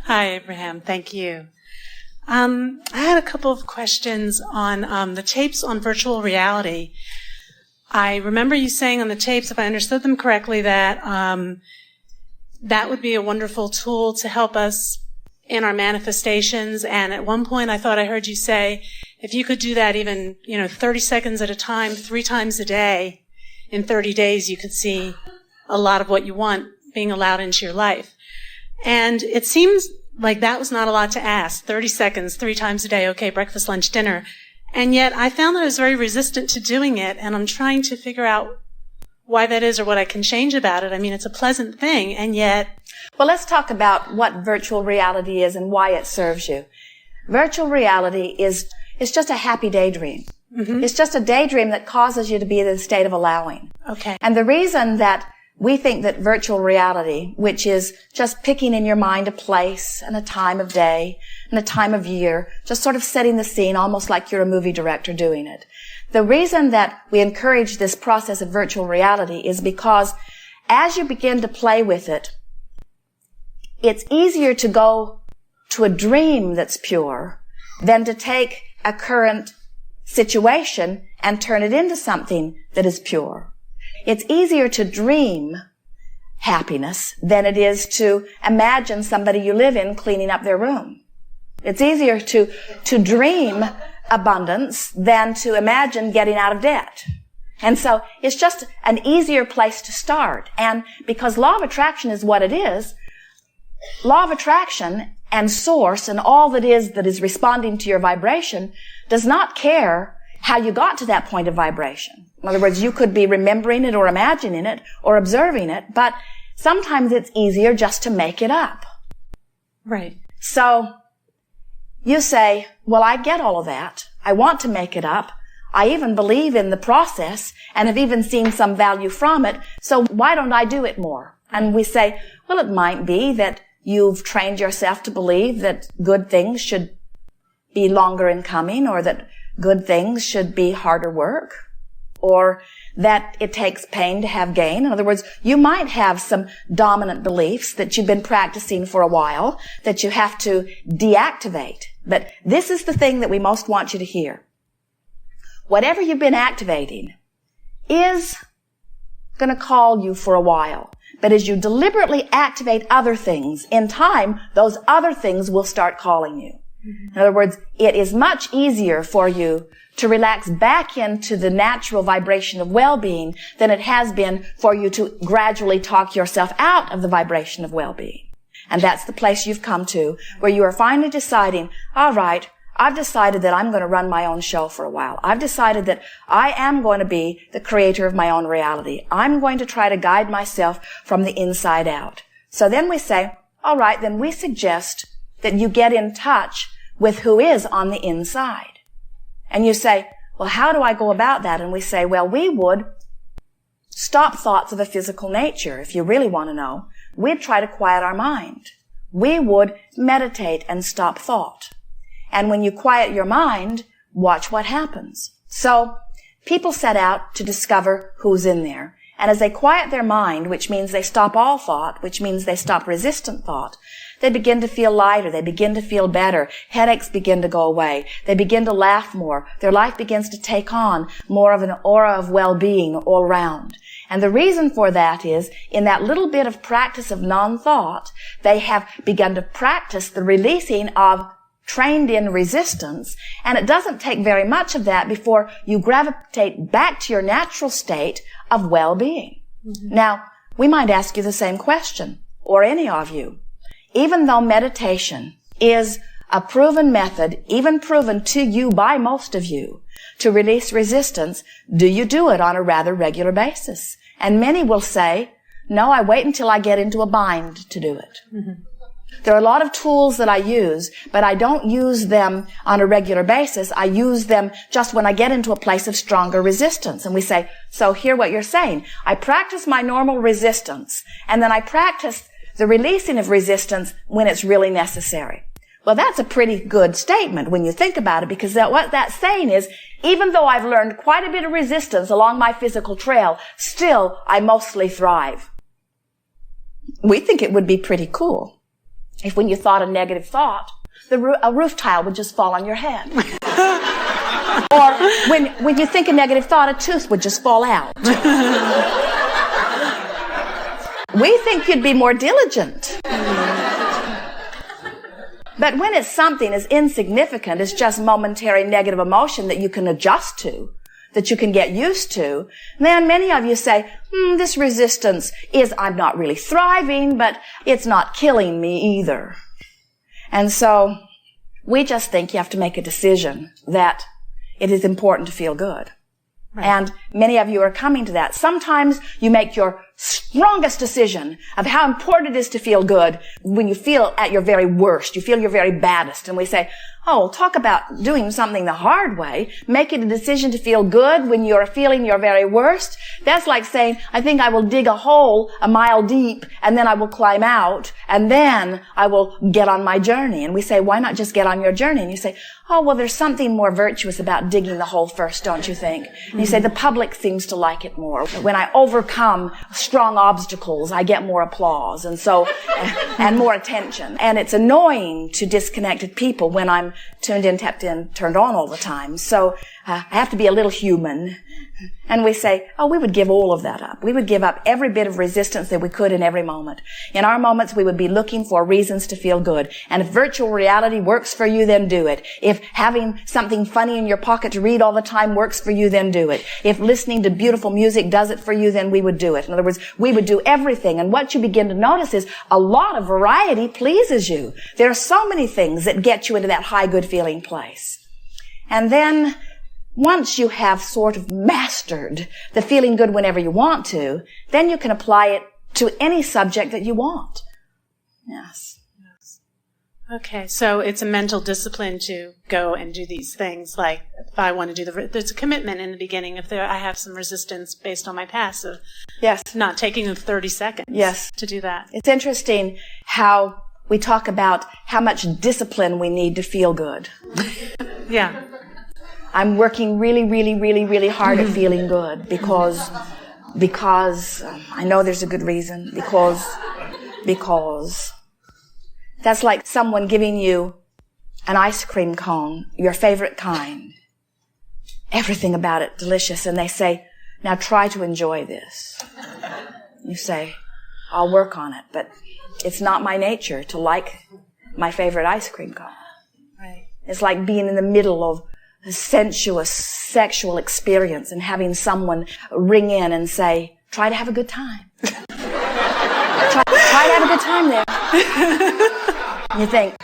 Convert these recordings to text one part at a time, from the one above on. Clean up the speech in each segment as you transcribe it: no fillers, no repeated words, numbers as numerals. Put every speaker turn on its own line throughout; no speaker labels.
Hi, Abraham. Thank you. I had a couple of questions on the tapes on virtual reality. I remember you saying on the tapes, if I understood them correctly, that that would be a wonderful tool to help us in our manifestations. And at one point, I thought I heard you say, if you could do that even, 30 seconds at a time, 3 times a day, in 30 days, you could see a lot of what you want being allowed into your life. And it seems like that was not a lot to ask. 30 seconds, 3 times a day, okay, breakfast, lunch, dinner. And yet I found that I was very resistant to doing it, and I'm trying to figure out why that is or what I can change about it. I mean, it's a pleasant thing, and yet...
Well, let's talk about what virtual reality is and why it serves you. Virtual reality is just a happy daydream. Mm-hmm. It's just a daydream that causes you to be in the state of allowing.
Okay.
And the reason that we think that virtual reality, which is just picking in your mind a place and a time of day and a time of year, just sort of setting the scene almost like you're a movie director doing it. The reason that we encourage this process of virtual reality is because as you begin to play with it, it's easier to go to a dream that's pure than to take a current situation and turn it into something that is pure. It's easier to dream happiness than it is to imagine somebody you live in cleaning up their room. It's easier to dream abundance than to imagine getting out of debt. And so it's just an easier place to start. And because law of attraction is what it is, law of attraction and source and all that is responding to your vibration does not care how you got to that point of vibration. In other words, you could be remembering it or imagining it or observing it, but sometimes it's easier just to make it up.
Right.
So you say, well, I get all of that. I want to make it up. I even believe in the process and have even seen some value from it. So why don't I do it more? And we say, well, it might be that you've trained yourself to believe that good things should be longer in coming, or that good things should be harder work, or that it takes pain to have gain. In other words, you might have some dominant beliefs that you've been practicing for a while that you have to deactivate. But this is the thing that we most want you to hear. Whatever you've been activating is going to call you for a while. But as you deliberately activate other things, in time, those other things will start calling you. In other words, it is much easier for you to relax back into the natural vibration of well-being than it has been for you to gradually talk yourself out of the vibration of well-being. And that's the place you've come to, where you are finally deciding, all right, I've decided that I'm going to run my own show for a while. I've decided that I am going to be the creator of my own reality. I'm going to try to guide myself from the inside out. So then we say, all right, then we suggest that you get in touch with who is on the inside. And you say, well, how do I go about that? And we say, well, we would stop thoughts of a physical nature. If you really want to know, we'd try to quiet our mind. We would meditate and stop thought. And when you quiet your mind, watch what happens. So people set out to discover who's in there. And as they quiet their mind, which means they stop all thought, which means they stop resistant thought, they begin to feel lighter. They begin to feel better. Headaches begin to go away. They begin to laugh more. Their life begins to take on more of an aura of well-being all around. And the reason for that is, in that little bit of practice of non-thought, they have begun to practice the releasing of trained-in resistance, and it doesn't take very much of that before you gravitate back to your natural state of well-being. Mm-hmm. Now, we might ask you the same question, or any of you. Even though meditation is a proven method, even proven to you by most of you, to release resistance, do you do it on a rather regular basis? And many will say, no, I wait until I get into a bind to do it. Mm-hmm. There are a lot of tools that I use, but I don't use them on a regular basis. I use them just when I get into a place of stronger resistance. And we say, so hear what you're saying. I practice my normal resistance, and then I practice the releasing of resistance when it's really necessary. Well, that's a pretty good statement when you think about it, because what that's saying is, even though I've learned quite a bit of resistance along my physical trail, still I mostly thrive. We think it would be pretty cool If when you thought a negative thought, a roof tile would just fall on your head. Or when you think a negative thought, a tooth would just fall out. We think you'd be more diligent. But when it's something as insignificant as just momentary negative emotion that you can adjust to, that you can get used to, then many of you say, this resistance I'm not really thriving, but it's not killing me either. And so we just think you have to make a decision that it is important to feel good. Right. And many of you are coming to that. Sometimes you make your strongest decision of how important it is to feel good when you feel at your very worst. You feel your very baddest. And we say, talk about doing something the hard way. Making a decision to feel good when you're feeling your very worst. That's like saying, I think I will dig a hole a mile deep and then I will climb out and then I will get on my journey. And we say, why not just get on your journey? And you say, there's something more virtuous about digging the hole first, don't you think? And you say, the public seems to like it more. When I overcome strong obstacles, I get more applause and more attention. And it's annoying to disconnected people when I'm tuned in, tapped in, turned on all the time. So I have to be a little human. And we say, we would give all of that up. We would give up every bit of resistance that we could in every moment. In our moments, we would be looking for reasons to feel good. And if virtual reality works for you, then do it. If having something funny in your pocket to read all the time works for you, then do it. If listening to beautiful music does it for you, then we would do it. In other words, we would do everything. And what you begin to notice is a lot of variety pleases you. There are so many things that get you into that high, good feeling place. And then once you have sort of mastered the feeling good whenever you want to, then you can apply it to any subject that you want. Yes.
Okay, so it's a mental discipline to go and do these things. Like if I want to do there's a commitment in the beginning. If I have some resistance based on my past of not taking the 30 seconds to do that.
It's interesting how we talk about how much discipline we need to feel good.
Yeah.
I'm working really, really, really, really hard at feeling good because I know there's a good reason. Because that's like someone giving you an ice cream cone, your favorite kind. Everything about it delicious. And they say, now try to enjoy this. You say, I'll work on it, but it's not my nature to like my favorite ice cream cone.
Right.
It's like being in the middle of a sensuous sexual experience and having someone ring in and say, try to have a good time. try to have a good time there. You think,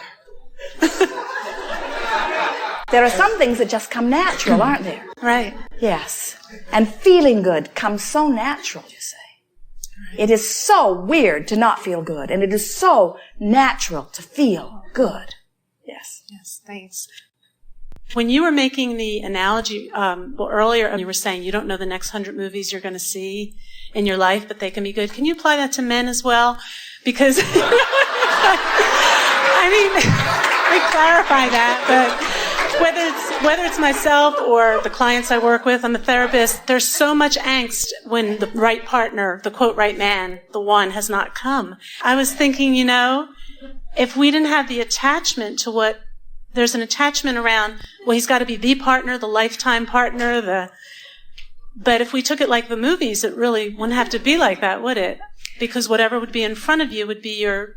there are some things that just come natural, aren't there?
Right.
Yes. And feeling good comes so natural, you say. Right. It is so weird to not feel good, and it is so natural to feel good. Yes.
Yes, thanks. When you were making the analogy, earlier you were saying you don't know the next 100 movies you're going to see in your life, but they can be good. Can you apply that to men as well? Because, let me clarify that, but whether it's myself or the clients I work with, I'm a therapist, there's so much angst when the right partner, the quote right man, the one has not come. I was thinking, if we didn't have the attachment to there's an attachment around, he's got to be the partner, the lifetime partner, but if we took it like the movies, it really wouldn't have to be like that, would it? Because whatever would be in front of you would be your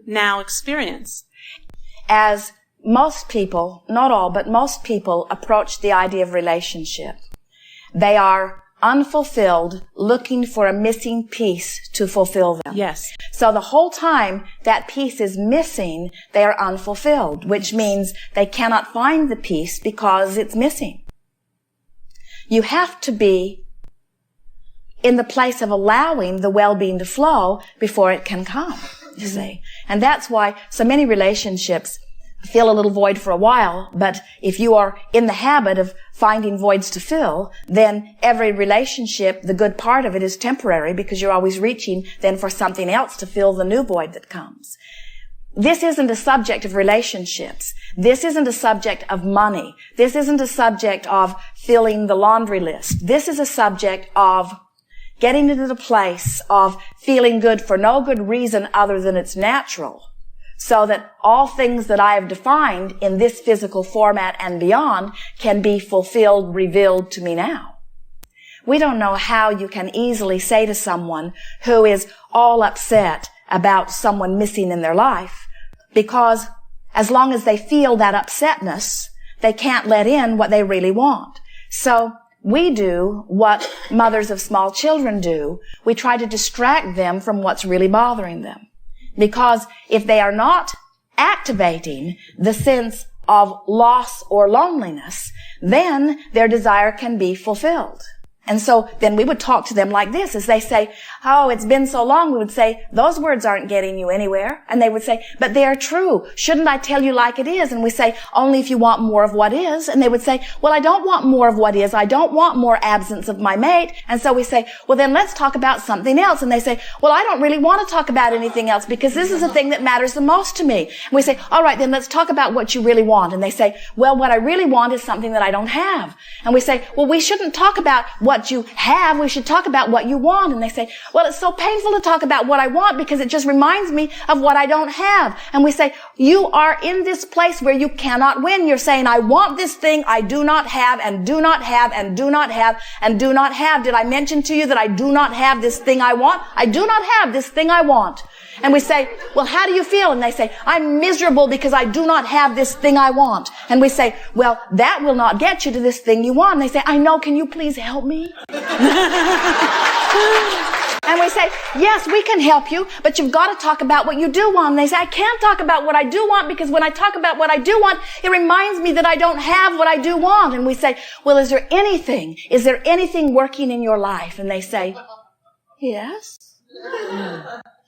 now experience.
As most people, not all, but most people approach the idea of relationship, they are unfulfilled, looking for a missing piece to fulfill them.
Yes.
So the whole time that piece is missing, they are unfulfilled, which means they cannot find the piece because it's missing. You have to be in the place of allowing the well-being to flow before it can come, you see. And that's why so many relationships feel a little void for a while, but if you are in the habit of finding voids to fill, then every relationship, the good part of it is temporary because you're always reaching then for something else to fill the new void that comes. This isn't a subject of relationships. This isn't a subject of money. This isn't a subject of filling the laundry list. This is a subject of getting into the place of feeling good for no good reason other than it's natural. so that all things that I have defined in this physical format and beyond can be fulfilled, revealed to me now. We don't know how you can easily say to someone who is all upset about someone missing in their life, because as long as they feel that upsetness, they can't let in what they really want. So we do what mothers of small children do. We try to distract them from what's really bothering them. Because if they are not activating the sense of loss or loneliness, then their desire can be fulfilled. And so then we would talk to them like this. As they say, oh, it's been so long, we would say, those words aren't getting you anywhere. And they would say, but they are true. Shouldn't I tell you like it is? And we say, only if you want more of what is. And they would say, well, I don't want more of what is. I don't want more absence of my mate. And so we say, well, then let's talk about something else. And they say, well, I don't really want to talk about anything else because this is the thing that matters the most to me. And we say, all right, then let's talk about what you really want. And they say, well, what I really want is something that I don't have. And we say, well, we shouldn't talk about what you have, we should talk about what you want. And they say, well, it's so painful to talk about what I want because it just reminds me of what I don't have. And we say, you are in this place where you cannot win. You're saying, I want this thing I do not have and do not have and do not have and do not have. Did I mention to you that I do not have this thing I want? I do not have this thing I want. And we say, well, how do you feel? And they say, I'm miserable because I do not have this thing I want. And we say, well, that will not get you to this thing you want. And they say, I know, can you please help me? And we say, yes, we can help you, but you've got to talk about what you do want. And they say, I can't talk about what I do want because when I talk about what I do want, it reminds me that I don't have what I do want. And we say, well, is there anything working in your life? And they say, yes.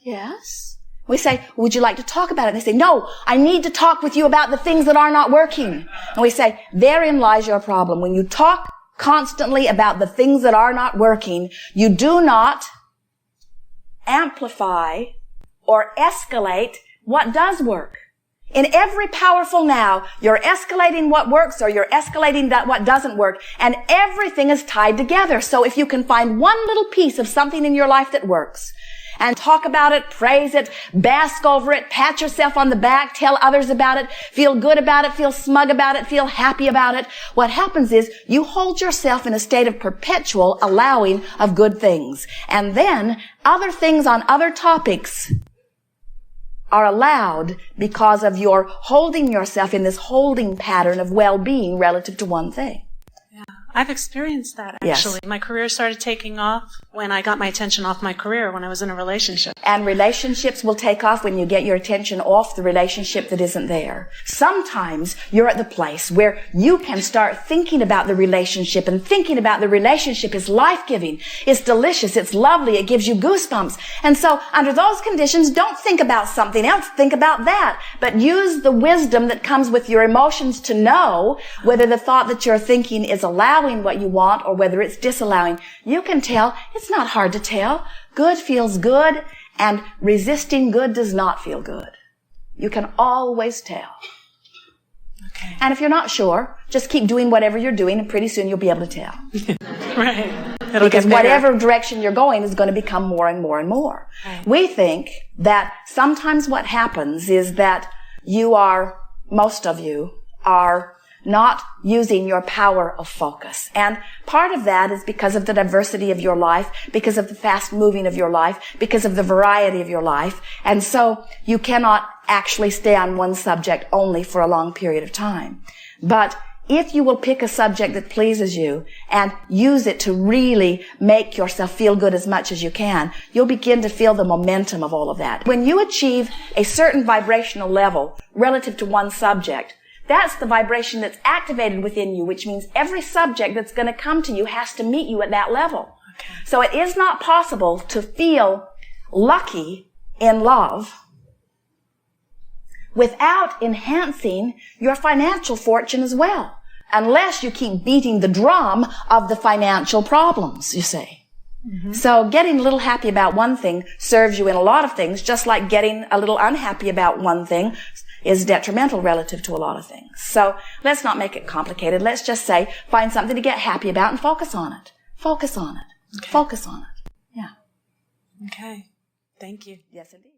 Yes. We say, would you like to talk about it? And they say, no, I need to talk with you about the things that are not working. And we say, therein lies your problem. When you talk constantly about the things that are not working, you do not amplify or escalate what does work. In every powerful now, you're escalating what works or you're escalating what doesn't work, and everything is tied together. So if you can find one little piece of something in your life that works, and talk about it, praise it, bask over it, pat yourself on the back, tell others about it, feel good about it, feel smug about it, feel happy about it. What happens is you hold yourself in a state of perpetual allowing of good things. And then other things on other topics are allowed because of your holding yourself in this holding pattern of well-being relative to one thing.
I've experienced that, actually.
Yes.
My career started taking off when I got my attention off my career, when I was in a relationship.
And relationships will take off when you get your attention off the relationship that isn't there. Sometimes you're at the place where you can start thinking about the relationship, and thinking about the relationship is life-giving. It's delicious. It's lovely. It gives you goosebumps. And so under those conditions, don't think about something else. Think about that. But use the wisdom that comes with your emotions to know whether the thought that you're thinking is allowing what you want or whether it's disallowing. You can tell. It's not hard to tell. Good feels good, and resisting good does not feel good. You can always tell.
Okay.
And if you're not sure, just keep doing whatever you're doing, and pretty soon you'll be able to tell.
Right.
Because whatever direction you're going is going to become more and more and more.
Right.
We think that sometimes what happens is that most of you are not using your power of focus. And part of that is because of the diversity of your life, because of the fast moving of your life, because of the variety of your life. And so you cannot actually stay on one subject only for a long period of time. But if you will pick a subject that pleases you and use it to really make yourself feel good as much as you can, you'll begin to feel the momentum of all of that. When you achieve a certain vibrational level relative to one subject, that's the vibration that's activated within you, which means every subject that's going to come to you has to meet you at that level.
Okay.
So it is not possible to feel lucky in love without enhancing your financial fortune as well, unless you keep beating the drum of the financial problems, you see. Mm-hmm. So getting a little happy about one thing serves you in a lot of things, just like getting a little unhappy about one thing is detrimental relative to a lot of things. So let's not make it complicated. Let's just say, find something to get happy about and focus on it. Focus on it.
Okay.
Focus on it. Yeah.
Okay. Thank you.
Yes, indeed.